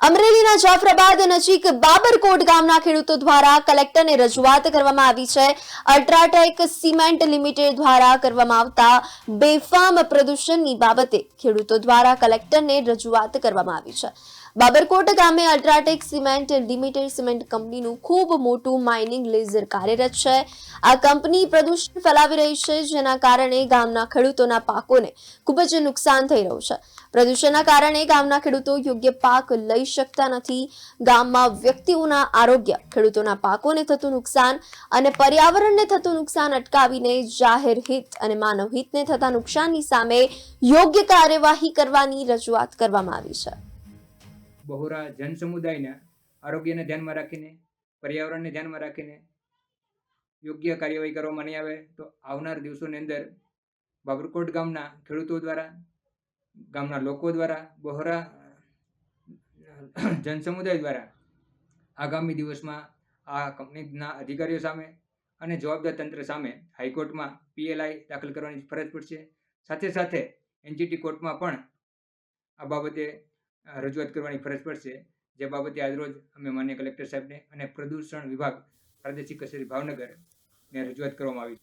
અમરેલીના જાફરાબાદ નજીક બાબરકોટ ગામના ખેડૂતો દ્વારા કલેક્ટરને રજૂઆત કરવામાં આવી છે. અલ્ટ્રાટેક સિમેન્ટ લિમિટેડ દ્વારા કરવામાં આવતા બેફામ પ્રદૂષણની બાબતે ખેડૂતો દ્વારા કલેક્ટરને રજૂઆત કરવામાં આવી છે. બાબરકોટ ગામે અલ્ટ્રાટેક સિમેન્ટ લિમિટેડ સિમેન્ટ કંપનીનું ખૂબ મોટું માઇનિંગ લેઝર કાર્યરત છે. આ કંપની પ્રદૂષણ ફેલાવી રહી છે, જેના કારણે ગામના ખેડૂતોના પાકોને ખૂબ જ નુકસાન થઈ રહ્યું છે. પ્રદૂષણના કારણે ગામના ખેડૂતો યોગ્ય પાક લઈ શકતા નથી. ગામમાં વ્યક્તિઓના આરોગ્ય, ખેડૂતોના પાકોને થતું નુકસાન અને પર્યાવરણને થતું નુકસાન અટકાવીને જાહેર હિત અને માનવ હિતને થતા નુકસાનની સામે યોગ્ય કાર્યવાહી કરવાની રજૂઆત કરવામાં આવી છે. બહોરા જનસમુદાયના આરોગ્યને ધ્યાનમાં રાખીને, પર્યાવરણને ધ્યાનમાં રાખીને યોગ્ય કાર્યવાહી કરવામાં નહીં આવે તો આવનાર દિવસોની અંદર બાબરકોટ ગામના ખેડૂતો દ્વારા, ગામના લોકો દ્વારા, બહોરા જનસમુદાય દ્વારા આગામી દિવસમાં આ કંપનીના અધિકારીઓ સામે અને જવાબદાર તંત્ર સામે હાઈકોર્ટમાં PLI દાખલ કરવાની ફરજ પડશે. સાથે સાથે NGT કોર્ટમાં પણ આ બાબતે રજૂઆત કરવાની ફરજ પડશે. જે બાબતે આજરોજ અમે માન્ય કલેક્ટર સાહેબને અને પ્રદૂષણ વિભાગ પ્રાદેશિક કચેરી ભાવનગરને રજૂઆત કરવામાં આવી.